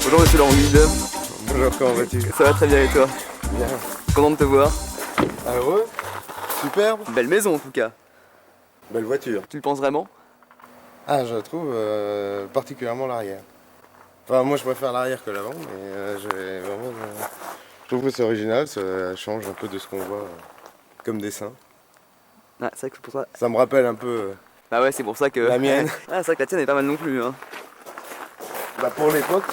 Bonjour monsieur Languide. Bonjour, comment vas-tu? Ça va très bien et toi? Bien. Content de te voir. Ah heureux? Superbe. Belle maison en tout cas. Belle voiture. Tu le penses vraiment? Ah, je trouve particulièrement l'arrière. Enfin, moi je préfère l'arrière que l'avant, mais je trouve que c'est original, ça change un peu de ce qu'on voit comme dessin. Ah, c'est vrai que c'est pour ça. Ça me rappelle un peu Bah ouais, c'est pour ça que. la mienne. Ah, c'est vrai que la tienne est pas mal non plus. Hein. Bah pour l'époque,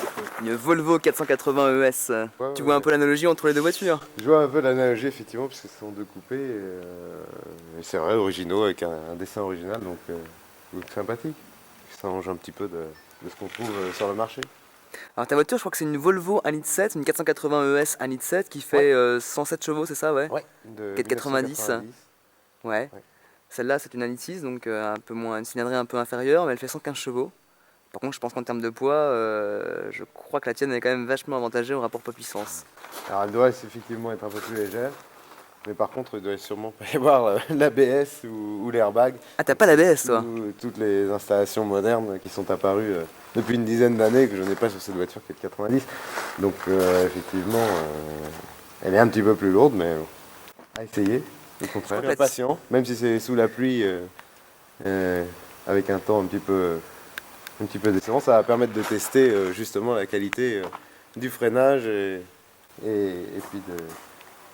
Une Volvo 480 ES. Ouais, Tu vois un peu l'analogie entre les deux voitures? je vois un peu l'analogie effectivement, parce que ce sont deux coupés, et c'est vrai, originaux, avec un dessin original, donc sympathique. Ça change un petit peu de ce qu'on trouve sur le marché. Alors ta voiture, je crois que c'est une Volvo 1.7 litre, une 480 ES 1.7 litre qui fait 107 chevaux, c'est ça, ouais? Ouais, de 490. 1990. Ouais. Ouais. Celle-là, c'est une 1.6 donc un peu moins, une cylindrée un peu inférieure, mais elle fait 115 chevaux. Par contre, je pense qu'en termes de poids, je crois que la tienne est quand même vachement avantagée au rapport poids-puissance. Alors elle doit effectivement être un peu plus légère, mais par contre il doit sûrement pas y avoir l'ABS ou l'airbag, Ah, t'as pas l'ABS toi? ou toutes les installations modernes qui sont apparues depuis une dizaine d'années que je n'ai pas sur cette voiture qui est de 90. Donc effectivement, elle est un petit peu plus lourde, mais à essayer, au contraire. crois que la- Patient, même si c'est sous la pluie, avec un temps un petit peu décevant, ça va permettre de tester justement la qualité du freinage et puis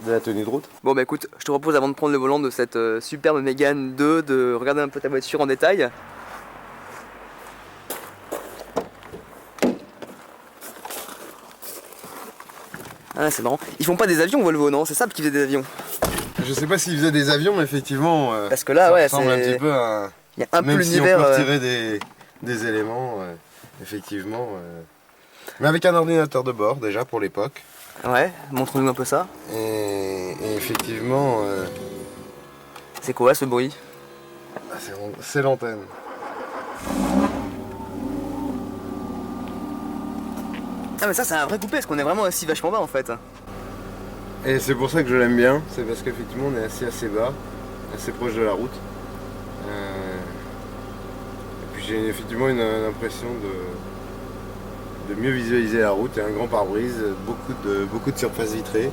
de la tenue de route. Bon bah écoute, je te propose avant de prendre le volant de cette superbe Mégane 2 de regarder un peu ta voiture en détail. Ah c'est marrant. Ils font pas des avions Volvo non? C'est ça qui faisait des avions. Je sais pas s'ils faisaient des avions, mais effectivement, Parce que là ça ouais ressemble un c'est. petit peu à un... Il y a un peu Même si on l'univers. peut retirer des éléments, effectivement. Mais avec un ordinateur de bord déjà pour l'époque. Ouais, montre-nous un peu ça. Et effectivement, C'est quoi ce bruit? c'est l'antenne. Ah mais ça c'est un vrai coupé parce qu'on est vraiment assis vachement bas en fait. Et c'est pour ça que je l'aime bien, c'est parce qu'effectivement on est assis assez bas, assez proche de la route. Et puis j'ai effectivement une impression de mieux visualiser la route et un grand pare-brise, beaucoup de surface vitrée.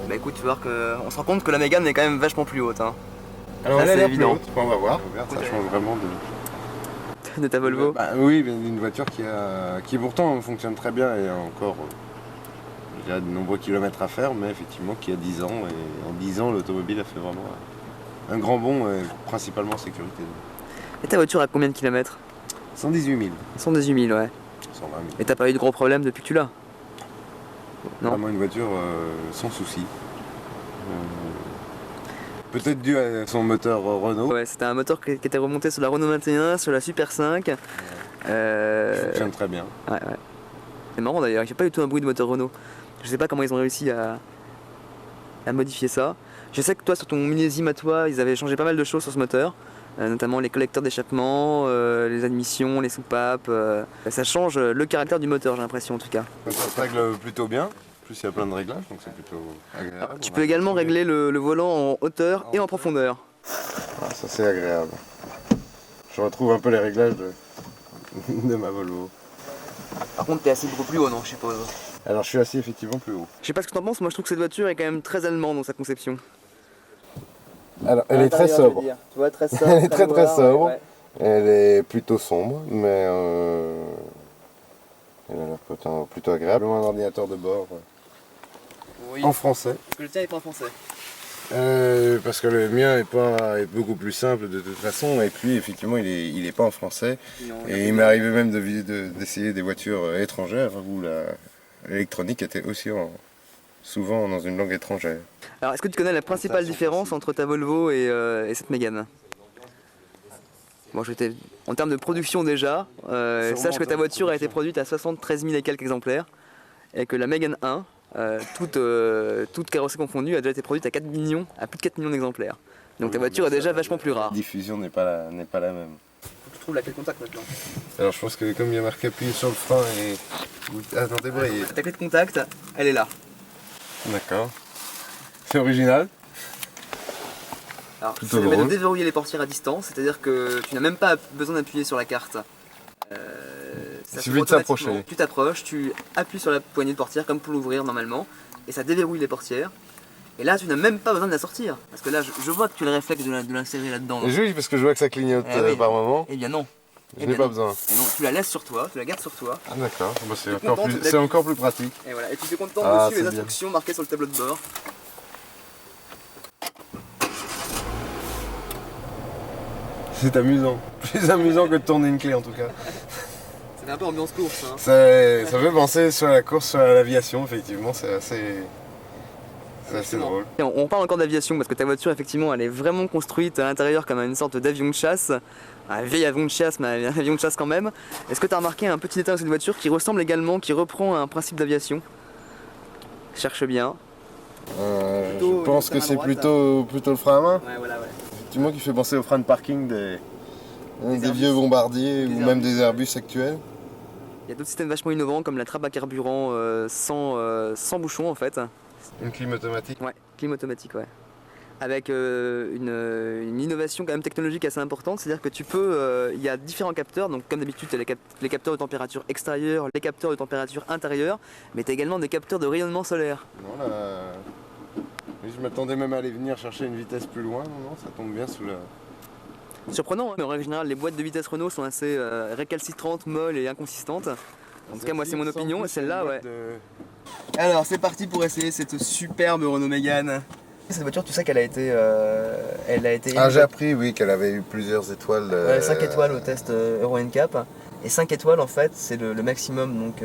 Bah écoute, tu vas voir qu'on se rend compte que la Mégane est quand même vachement plus haute hein. Alors Ça, elle a c'est l'air évident. plus haute, on va voir. Ça Écoute, change vraiment De ta Volvo. Bah, oui, mais une voiture qui pourtant fonctionne très bien et a encore il y a de nombreux kilomètres à faire, mais effectivement qui a 10 ans. Et en 10 ans, l'automobile a fait vraiment un grand bond, principalement en sécurité. Et ta voiture a combien de kilomètres? 118 000, 118 000 ouais. 120 000. Et t'as pas eu de gros problèmes depuis que tu l'as? Non. Vraiment une voiture sans souci. Peut-être dû à son moteur Renault. Ouais, c'était un moteur qui était remonté sur la Renault 21, sur la Super 5. Qui fonctionne très bien. Ouais. C'est marrant d'ailleurs, il n'y a pas du tout un bruit de moteur Renault. Je sais pas comment ils ont réussi à modifier ça. Je sais que toi, sur ton millésime à toi, ils avaient changé pas mal de choses sur ce moteur. Notamment les collecteurs d'échappement, les admissions, les soupapes. Ça change le caractère du moteur, j'ai l'impression en tout cas. Ça se règle plutôt bien. En plus, il y a plein de réglages, donc c'est plutôt agréable. Tu peux également régler le volant en hauteur et en profondeur. Ah, ça, c'est agréable. Je retrouve un peu les réglages de ma Volvo. Par contre, t'es assis beaucoup plus haut, non, je suppose. Alors, je suis assis effectivement plus haut. Je sais pas ce que t'en penses, moi je trouve que cette voiture est quand même très allemande dans sa conception. Alors, elle est très sobre. Tu vois, très sobre. Elle est très sobre. Elle est plutôt sombre, mais elle a l'air plutôt agréable. Un ordinateur de bord Oui. en français. Parce que le tien est pas en français. Parce que le mien est beaucoup plus simple de toute façon, et puis effectivement il est pas en français, et il m'est arrivé même d'essayer des voitures étrangères où l'électronique était aussi souvent dans une langue étrangère. Alors, est-ce que tu connais la principale différence entre ta Volvo et cette Mégane? Bon, en termes de production déjà, sache que ta voiture a été produite à 73 000 et quelques exemplaires, et que la Mégane 1, toute carrosserie confondue, a déjà été produite à plus de 4 millions d'exemplaires. Donc ta voiture est déjà vachement plus rare. La diffusion n'est pas la même. Tu trouves la clé de contact maintenant? Alors je pense que comme il y a marqué appuyer sur le frein et... Ah non, débrayer. Ta clé de contact, elle est là. D'accord. C'est original. Alors, ça permet de déverrouiller les portières à distance, c'est-à-dire que tu n'as même pas besoin d'appuyer sur la carte. Il suffit de s'approcher. Tu t'approches, tu appuies sur la poignée de portière comme pour l'ouvrir normalement, et ça déverrouille les portières. Et là, tu n'as même pas besoin de la sortir, parce que là, je vois que tu as le réflexe de l'insérer là-dedans. Oui, parce que je vois que ça clignote oui. par moment. Eh bien non. Je n'ai pas besoin. Et non, tu la laisses sur toi, tu la gardes sur toi. Ah d'accord, bah, c'est encore plus pratique. Et voilà, et tu te contentes dessus les instructions marquées sur le tableau de bord. C'est amusant. Plus amusant que de tourner une clé en tout cas. C'est un peu ambiance course. Hein. Ça fait penser soit à la course, soit à l'aviation, effectivement, c'est assez drôle. Et on parle encore d'aviation parce que ta voiture, effectivement, elle est vraiment construite à l'intérieur comme une sorte d'avion de chasse. Un vieil avion de chasse, mais un avion de chasse quand même. Est-ce que tu as remarqué un petit détail dans cette voiture qui ressemble également, qui reprend un principe d'aviation? Cherche bien. Je pense que c'est plutôt le frein à main. Ouais, voilà, ouais. Effectivement, qui fait penser au frein de parking des vieux bombardiers ou même des Airbus actuels. Il y a d'autres systèmes vachement innovants comme la trappe à carburant sans bouchon en fait. Une clim automatique? Ouais, clim automatique, ouais. Avec une innovation quand même technologique assez importante, c'est-à-dire que tu peux, il y a différents capteurs, donc comme d'habitude tu as les capteurs de température extérieure, les capteurs de température intérieure, mais tu as également des capteurs de rayonnement solaire. Non, là, je m'attendais même à aller venir chercher une vitesse plus loin, non, ça tombe bien sous la... Surprenant, hein, mais en règle générale les boîtes de vitesse Renault sont assez récalcitrantes, molles et inconsistantes. En tout cas moi c'est mon opinion, et celle-là ouais. Alors c'est parti pour essayer cette superbe Renault Mégane. Cette voiture, tu sais qu'elle a été... Ah, j'ai appris, oui, qu'elle avait eu plusieurs étoiles. 5 étoiles au test Euro NCAP. Et 5 étoiles, en fait, c'est le maximum donc,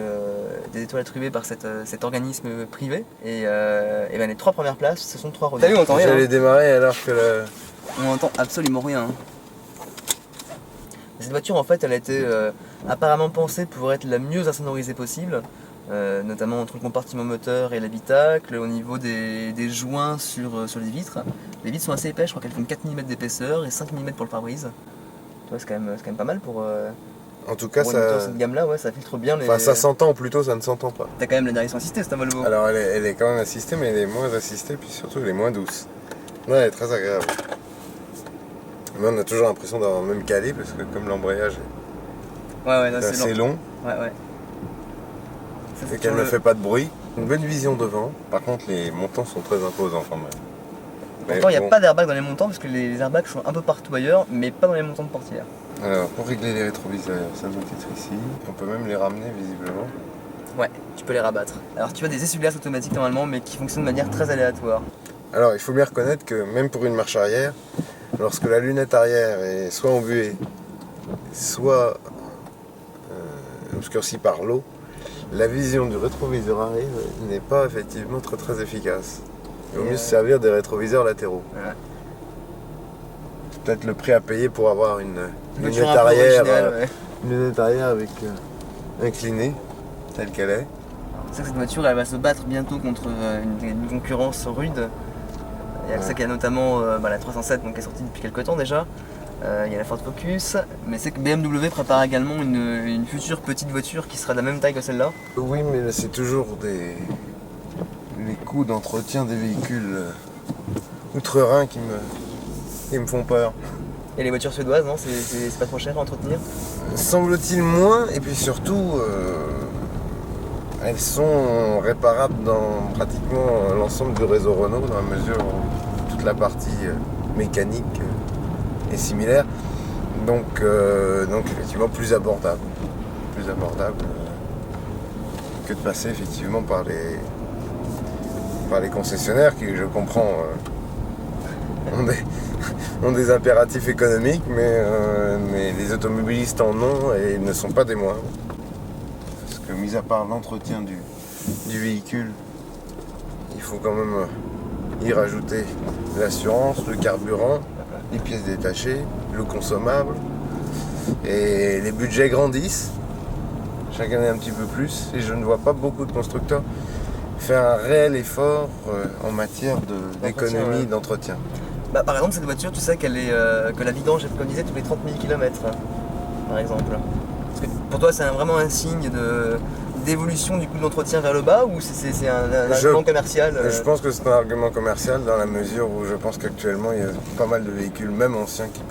des étoiles attribuées par cet organisme privé. Et ben, les 3 premières places, ce sont 3 Renault. Salut, on entend rien. J'allais démarrer alors que On entend absolument rien. Hein. Cette voiture, en fait, elle a été apparemment pensée pour être la mieux insonorisée possible. Notamment entre le compartiment moteur et l'habitacle, au niveau des joints sur les vitres. Les vitres sont assez épais, je crois qu'elles font 4 mm d'épaisseur et 5 mm pour le pare-brise. C'est quand même pas mal pour, en tout cas, pour une moteur de cette gamme-là, ouais, ça filtre bien les... Enfin, ça s'entend, plutôt ça ne s'entend pas. T'as quand même la direction assistée, c'est un Volvo. Alors elle est quand même assistée, mais elle est moins assistée, puis surtout elle est moins douce. Ouais, elle est très agréable. Mais on a toujours l'impression d'avoir même calé, parce que comme l'embrayage ouais, est assez long. Ouais. Et qu'elle ne fait pas de bruit. Une bonne vision devant. Par contre, les montants sont très imposants quand même. Pourtant, il n'y a pas d'airbag dans les montants parce que les airbags sont un peu partout ailleurs, mais pas dans les montants de portière. Alors, pour régler les rétroviseurs, ça doit être ici. On peut même les ramener visiblement. Ouais, tu peux les rabattre. Alors, tu as des essuie-glaces automatiques normalement, mais qui fonctionnent de manière très aléatoire. Alors, il faut bien reconnaître que même pour une marche arrière, lorsque la lunette arrière est soit embuée, soit obscurcie par l'eau, la vision du rétroviseur arrière n'est pas effectivement très efficace. Il vaut mieux se servir des rétroviseurs latéraux. Ouais. C'est peut-être le prix à payer pour avoir une lunette arrière, une lunette arrière avec inclinée, telle qu'elle est. C'est ça que cette voiture elle va se battre bientôt contre une concurrence rude. Il y a ça qu'il y a notamment la 307 donc, qui est sortie depuis quelques temps déjà. Il y a la Ford Focus, mais c'est que BMW prépare également une future petite voiture qui sera de la même taille que celle-là. Oui, mais c'est toujours les coûts d'entretien des véhicules outre-Rhin qui me font peur. Et les voitures suédoises, non, c'est pas trop cher à entretenir? Semble-t-il moins, et puis surtout, elles sont réparables dans pratiquement l'ensemble du réseau Renault, dans la mesure où toute la partie mécanique est similaire, donc effectivement plus abordable que de passer effectivement par les concessionnaires qui, je comprends, ont des impératifs économiques, mais les automobilistes en ont et ne sont pas des moindres. Parce que mis à part l'entretien du véhicule, il faut quand même y rajouter l'assurance, le carburant, les pièces détachées, le consommable. Et les budgets grandissent, chaque année un petit peu plus, et je ne vois pas beaucoup de constructeurs faire un réel effort en matière d'économie, d'entretien. Bah, par exemple, cette voiture, tu sais que la vidange est préconisée tous les 30 000 km, par exemple. Parce que pour toi, c'est vraiment un signe d'évolution du coût de l'entretien vers le bas, ou c'est un argument commercial Je pense que c'est un argument commercial dans la mesure où je pense qu'actuellement il y a pas mal de véhicules, même anciens, qui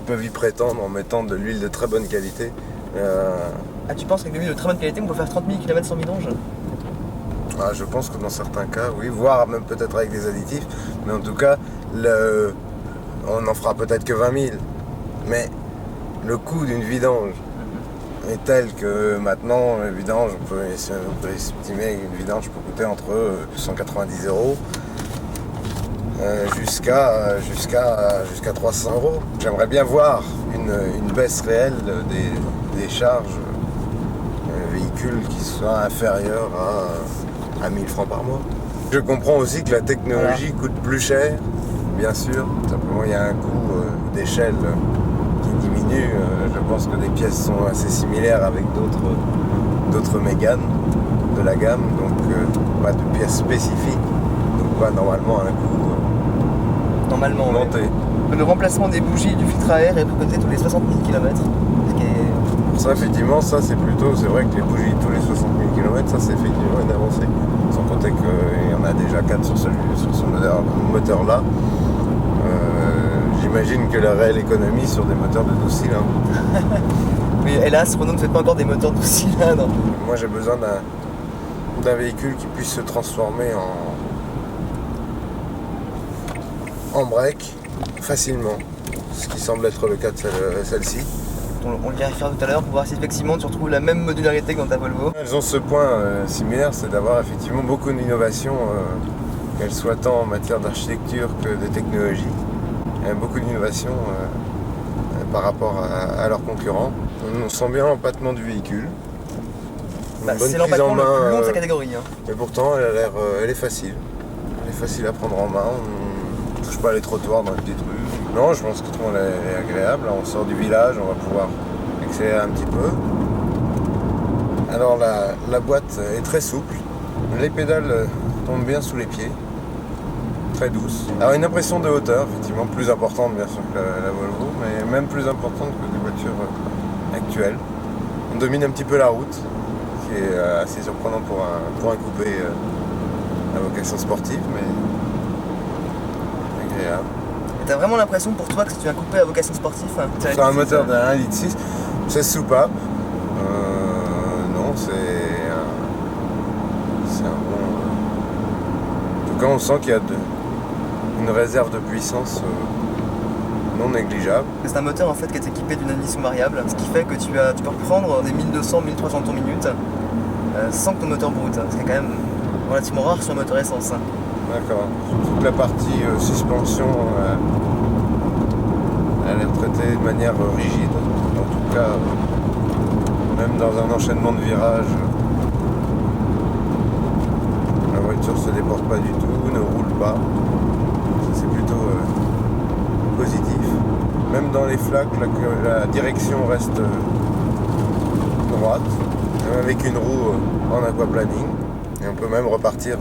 peuvent y prétendre en mettant de l'huile de très bonne qualité. Ah, tu penses qu'avec de l'huile de très bonne qualité, on peut faire 30 000 km sans vidange? Je pense que dans certains cas, oui, voire même peut-être avec des additifs, mais en tout cas, on n'en fera peut-être que 20 000. Mais le coût d'une vidange est tel que maintenant, une vidange, on peut estimer qu'une vidange peut coûter entre 190 € jusqu'à 300 €. J'aimerais bien voir une baisse réelle des charges véhicules qui soit inférieure à 1000 francs par mois. Je comprends aussi que la technologie coûte plus cher, bien sûr. Simplement, il y a un coût d'échelle qui diminue. Je pense que les pièces sont assez similaires avec d'autres Mégane de la gamme, donc pas de pièces spécifiques, donc pas normalement un coût augmenté. Oui. Le remplacement des bougies du filtre à air est préconisé tous les 60 000 km. Ça, effectivement, c'est vrai que les bougies tous les 60 000 km, ça c'est effectivement une avancée. Sans compter qu'il y en a déjà 4 sur ce moteur-là. J'imagine que la réelle économie sur des moteurs de 12 cylindres. Mais hélas, Renault ne fait pas encore des moteurs de 12 cylindres. Moi, j'ai besoin d'un véhicule qui puisse se transformer en break facilement, ce qui semble être le cas de celle-ci. On le vérifiera tout à l'heure pour voir si effectivement tu retrouves la même modularité que dans ta Volvo. Elles ont ce point similaire, c'est d'avoir effectivement beaucoup d'innovations, qu'elles soient tant en matière d'architecture que de technologie. Il y a beaucoup d'innovations par rapport à leurs concurrents. On sent bien l'empattement du véhicule. C'est l'empattement le plus long de sa catégorie. Mais pourtant, elle est facile. Elle est facile à prendre en main. On ne touche pas les trottoirs dans les petites rues. Non, je pense que tout le monde est agréable. Là, on sort du village, on va pouvoir accélérer un petit peu. Alors la boîte est très souple. Les pédales tombent bien sous les pieds. Très douce. Alors une impression de hauteur, effectivement, plus importante bien sûr que la Volvo, mais même plus importante que des voitures actuelles. On domine un petit peu la route, ce qui est assez surprenant pour un coupé à vocation sportive, mais agréable. T'as vraiment l'impression pour toi que c'est un coupé à vocation sportive? C'est un moteur de 1,6 litre, c'est soupape. Non, c'est un bon... En tout cas, on sent qu'il y a une réserve de puissance non négligeable. C'est un moteur en fait qui est équipé d'une admission variable, ce qui fait que tu peux reprendre des 1200-1300 tours minute sans que ton moteur broute, ce qui est quand même relativement rare sur un moteur essence. D'accord. Toute la partie suspension, elle est traitée de manière rigide. En tout cas, même dans un enchaînement de virages, la voiture se déporte pas du tout, ne roule pas. C'est plutôt positif. Même dans les flaques, la direction reste droite, même avec une roue en aquaplaning. Et on peut même repartir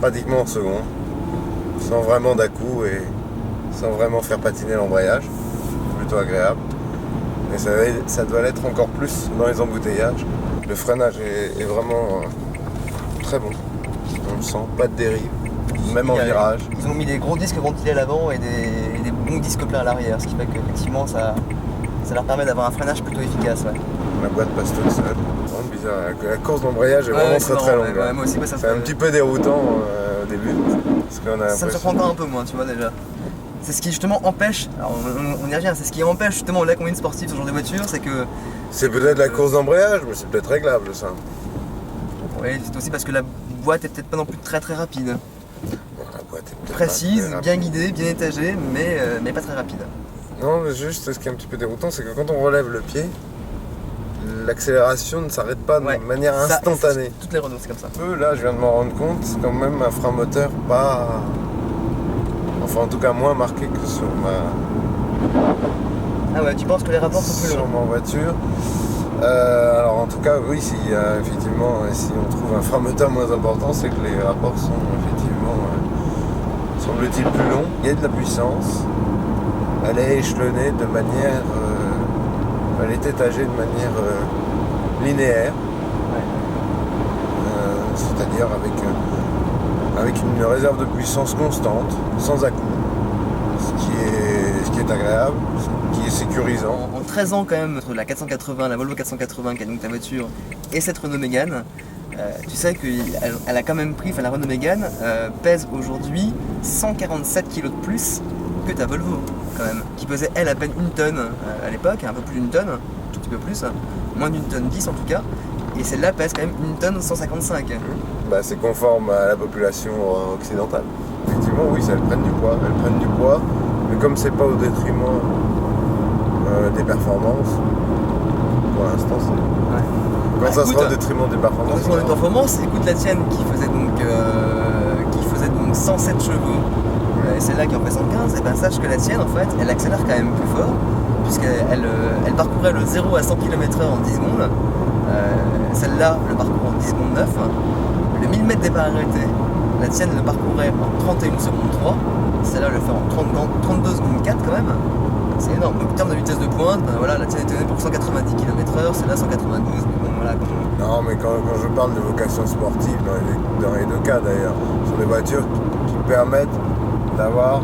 pratiquement en second, sans vraiment d'à-coups et sans vraiment faire patiner l'embrayage. C'est plutôt agréable. Et ça doit l'être encore plus dans les embouteillages. Le freinage est vraiment très bon. On le sent, pas de dérive, même en virage. Ils ont mis des gros disques ventilés à l'avant et des bons disques pleins à l'arrière, ce qui fait qu'effectivement ça leur permet d'avoir un freinage plutôt efficace. Ouais. La boîte passe toute seule. C'est vraiment bizarre. La course d'embrayage est vraiment très longue. Ouais, moi aussi, c'est un petit peu déroutant au début. Parce ça me surprend encore un peu moins, tu vois déjà. C'est ce qui justement empêche, alors on y revient, c'est ce qui empêche justement la conduite sportive sur ce genre de voiture, c'est que... C'est peut-être la course d'embrayage, mais c'est peut-être réglable ça. Oui, c'est aussi parce que la boîte est peut-être pas non plus très rapide. Ouais, t'es peut-être précise, pas très bien rapide. guidée, bien étagée, mais pas très rapide. Non, mais juste ce qui est un petit peu déroutant, c'est que quand on relève le pied, l'accélération ne s'arrête pas de manière Ça, instantanée. toutes les Renault, c'est comme ça. Là, je viens de m'en rendre compte, c'est quand même un frein moteur pas. Enfin, en tout cas, moins marqué que sur Ah ouais, tu penses que les rapports sont plus sur longs? ma voiture. Alors, en tout cas, oui, effectivement, si on trouve un frein moteur moins important, c'est que les rapports sont effectivement, semble-t-il, plus longs. Il y a de la puissance. Elle est échelonnée de manière. Elle est étagée de manière linéaire. C'est-à-dire avec une réserve de puissance constante, sans à-coups, ce qui est agréable, ce qui est sécurisant. En 13 ans quand même, entre la 480, la Volvo 480 qui est donc ta voiture, et cette Renault Mégane, tu sais qu'elle a quand même pris, enfin la Renault Mégane pèse aujourd'hui 147 kg de plus que ta Volvo quand même, qui pesait elle à peine une tonne à l'époque, un peu plus d'une tonne, un tout petit peu plus, moins d'une tonne 10 en tout cas, et celle-là pèse quand même une tonne 155. C'est conforme à la population occidentale. Effectivement, oui, elles prennent du poids, mais comme c'est pas au détriment des performances, pour l'instant, c'est. Ouais. Quand ça sera au détriment des performances. Au détriment des performances, écoute la tienne qui faisait donc 107 chevaux, et celle-là qui en fait 115, et ben sache que la tienne en fait, elle accélère quand même plus fort, puisqu'elle parcourait le 0 à 100 km/h en 10 secondes. Celle-là le parcours en 10 secondes 9. Le 1000 mètres départ arrêté, la tienne le parcourait en 31 secondes 3. Celle-là le fait en 32 secondes 4 quand même. C'est énorme. Donc en termes de vitesse de pointe, voilà, la tienne était donnée pour 190 km/h, celle-là 192. Mais bon, voilà, Non, mais quand je parle de vocation sportive, dans les deux cas d'ailleurs, ce sont des voitures qui permettent d'avoir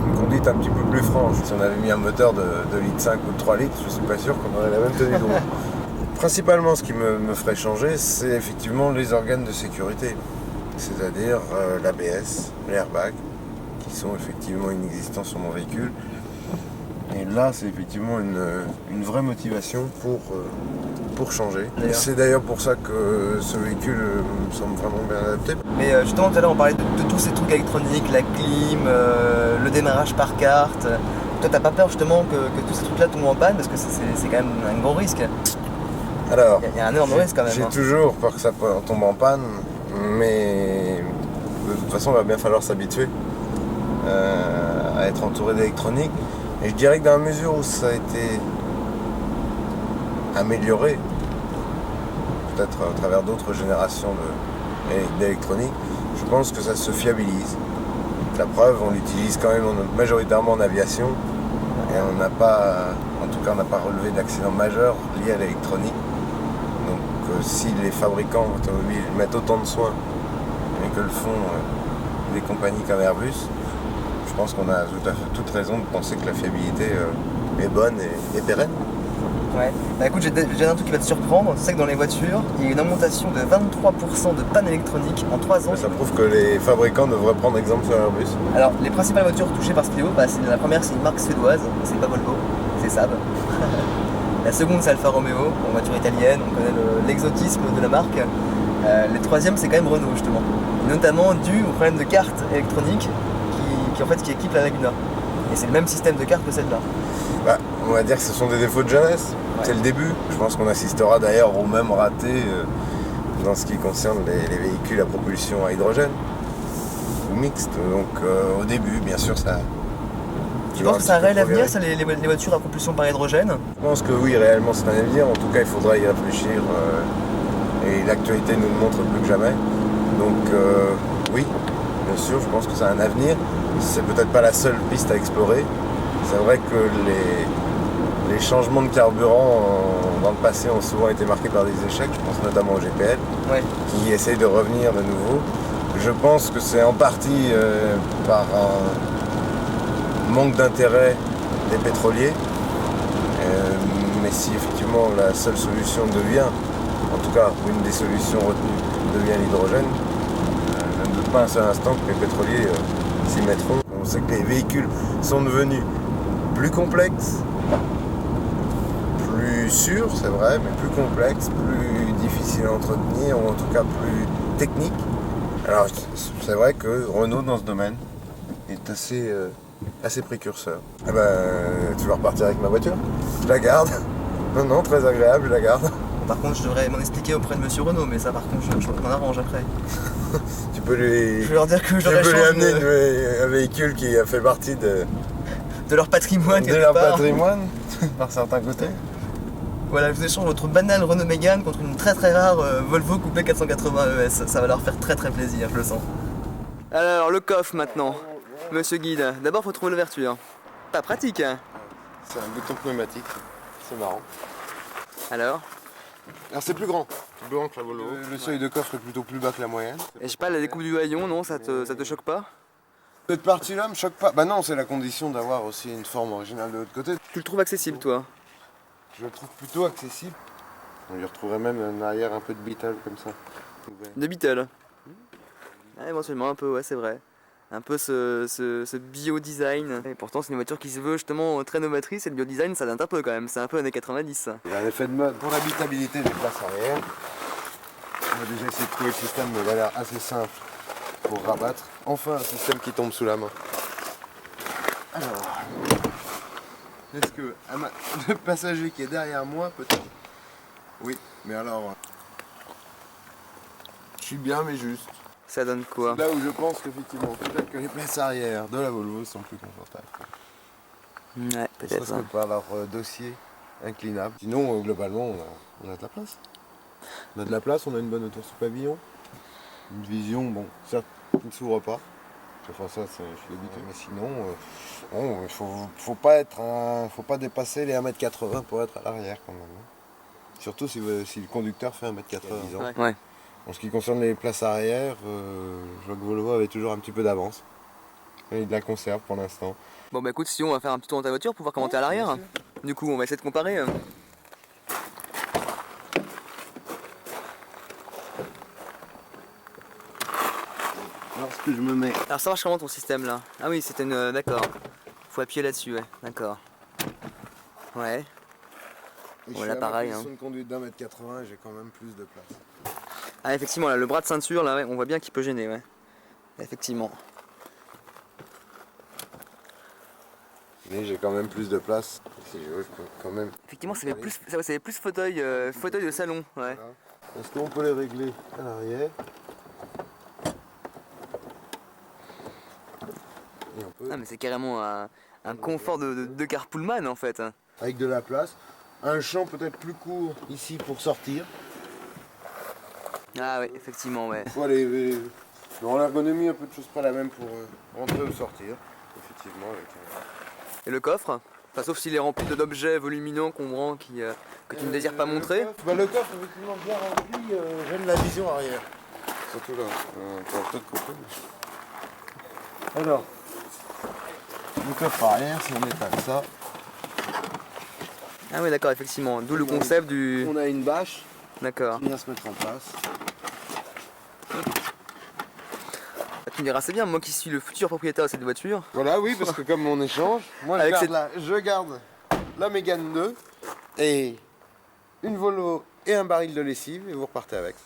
une conduite un petit peu plus franche. Si on avait mis un moteur de 2,5 litres ou de 3 litres, je suis pas sûr qu'on aurait la même tenue de route. Principalement, ce qui me ferait changer, c'est effectivement les organes de sécurité, c'est-à-dire l'ABS, l'airbag, qui sont effectivement inexistants sur mon véhicule. Et là, c'est effectivement une vraie motivation pour changer. Et c'est d'ailleurs pour ça que ce véhicule me semble vraiment bien adapté. Mais justement, tout à l'heure, on parlait de tous ces trucs électroniques, la clim, le démarrage par carte. Toi, t'as pas peur justement que tous ces trucs-là tombent en panne, parce que c'est quand même un gros risque. Alors, il y a un énorme risque quand même. J'ai toujours peur que ça tombe en panne, mais de toute façon, il va bien falloir s'habituer à être entouré d'électronique. Et je dirais que dans la mesure où ça a été amélioré, peut-être à travers d'autres générations d'électronique, je pense que ça se fiabilise. La preuve, on l'utilise quand même majoritairement en aviation, et on n'a pas relevé d'accidents majeurs liés à l'électronique. Donc si les fabricants automobiles mettent autant de soins et que le font des compagnies comme Airbus, je pense qu'on a toute raison de penser que la fiabilité est bonne et pérenne. Ouais. Bah écoute, j'ai un truc qui va te surprendre, c'est que dans les voitures, il y a une augmentation de 23% de pannes électroniques en 3 ans. Mais ça prouve que les fabricants devraient prendre exemple sur Airbus. Alors, les principales voitures touchées par ce fléau, la première c'est une marque suédoise, c'est pas Volvo, c'est Saab. La seconde c'est Alfa Romeo, en voiture italienne, on connaît l'exotisme de la marque. Les troisièmes c'est quand même Renault justement, notamment dû au problème de carte électronique qui équipe la Laguna. Et c'est le même système de carte que celle-là. On va dire que ce sont des défauts de jeunesse, c'est le début. Je pense qu'on assistera d'ailleurs au même raté dans ce qui concerne les véhicules à propulsion à hydrogène ou mixte. Donc au début, bien sûr, ça. Tu penses que ça a un réel avenir, ça, les voitures à propulsion par hydrogène? Je pense que oui, réellement c'est un avenir. En tout cas, il faudra y réfléchir. Et l'actualité nous le montre plus que jamais. Donc oui, bien sûr, je pense que ça a un avenir. C'est peut-être pas la seule piste à explorer. C'est vrai que les changements de carburant dans le passé ont souvent été marqués par des échecs. Je pense notamment au GPL, qui essaye de revenir de nouveau. Je pense que c'est en partie par un manque d'intérêt des pétroliers. Mais si effectivement la seule solution devient, en tout cas une des solutions retenues devient l'hydrogène, je ne doute pas un seul instant que les pétroliers s'y mettront. On sait que les véhicules sont devenus plus complexes, plus sûrs, c'est vrai, mais plus complexes, plus difficiles à entretenir, ou en tout cas plus techniques. Alors c'est vrai que Renault dans ce domaine est assez précurseur. Eh ben, tu vas repartir avec ma voiture. Je la garde. Non, très agréable, je la garde. Par contre, je devrais m'en expliquer auprès de Monsieur Renault, mais ça, par contre, je m'en arrange après. Tu peux lui... Je vais leur dire que je Tu leur peux lui échange amener un véhicule qui a fait partie de leur patrimoine quelque leur part. patrimoine, par certains côtés. Voilà, je vous échange votre banale Renault Mégane contre une très très rare Volvo Coupé 480 ES. Ça va leur faire très très plaisir, je le sens. Alors, le coffre maintenant. Monsieur Guide, d'abord faut trouver l'ouverture. Pas pratique, hein. C'est un bouton pneumatique, c'est marrant. Alors, C'est plus grand que la Volvo. Le seuil de coffre est plutôt plus bas que la moyenne. et je sais pas, la découpe du haillon, non, ça te choque pas? Cette partie-là me choque pas. Bah non, c'est la condition d'avoir aussi une forme originale de l'autre côté. Tu le trouves accessible, toi? Je le trouve plutôt accessible. On y retrouverait même en arrière un peu de Beetle comme ça. De Beetle. Ouais, éventuellement un peu, ouais, c'est vrai. Un peu ce bio-design. Et pourtant, c'est une voiture qui se veut justement très novatrice, et le bio-design, ça date un peu quand même. C'est un peu années 90, ça. Il y a un effet de mode. Pour l'habitabilité des places arrière, on va déjà essayer de trouver le système, mais il a l'air assez simple pour rabattre. Enfin, un système qui tombe sous la main. Alors, est-ce que le passager qui est derrière moi peut-être? Oui, mais alors, je suis bien mais juste. Ça donne quoi? Là où je pense qu'effectivement, peut-être que les places arrière de la Volvo sont plus confortables. Ouais, peut-être. Parce que par leur dossier inclinable. Sinon, globalement, on a de la place. On a de la place, on a une bonne hauteur sous pavillon. Une vision, bon, certes, qui ne s'ouvre pas. Enfin, ça, je suis habitué. Mais sinon, bon, faut pas dépasser les 1m80 pour être à l'arrière quand même. Surtout si le conducteur fait 1m80. Ouais. En ce qui concerne les places arrière, je vois que Volvo avait toujours un petit peu d'avance. Et il la conserve pour l'instant. Bon bah écoute, si on va faire un petit tour dans ta voiture pour voir comment t'es à l'arrière. Du coup, on va essayer de comparer. Lorsque je me mets... Alors ça marche comment ton système là? Ah oui, c'était une... d'accord. Faut appuyer là-dessus, ouais. D'accord. Ouais. Je Voilà, suis pareil, à ma hein. position de conduite d'1m80 et j'ai quand même plus de place. Ah effectivement, là, le bras de ceinture, là, ouais, on voit bien qu'il peut gêner, ouais. Effectivement. Mais j'ai quand même plus de place. Si je veux, je peux quand même... Effectivement, ça fait plus fauteuil, fauteuil de salon, ouais. Voilà. Est-ce qu'on peut les régler à l'arrière? Et on peut, Ah mais c'est carrément un confort de carpoolman en fait. avec de la place, un champ peut-être plus court ici pour sortir. Ah ouais, effectivement, ouais. Faut aller dans l'ergonomie un peu de choses près la même pour rentrer ou sortir. Effectivement. Et le coffre? Enfin, sauf s'il est rempli d'objets volumineux, encombrants que tu ne désires pas montrer. Le coffre, effectivement, bien rempli, j'aime la vision arrière. Surtout là, pour peut-être couper. Alors, le coffre arrière, si on étale ça, Ah oui, d'accord, effectivement. D'où le concept du... on a une bâche D'accord. qui vient se mettre en place. Tu me diras, c'est bien, moi qui suis le futur propriétaire de cette voiture. Voilà, oui, parce que comme on échange, moi Avec je garde la Mégane 2 et une Volvo et un baril de lessive et vous repartez avec.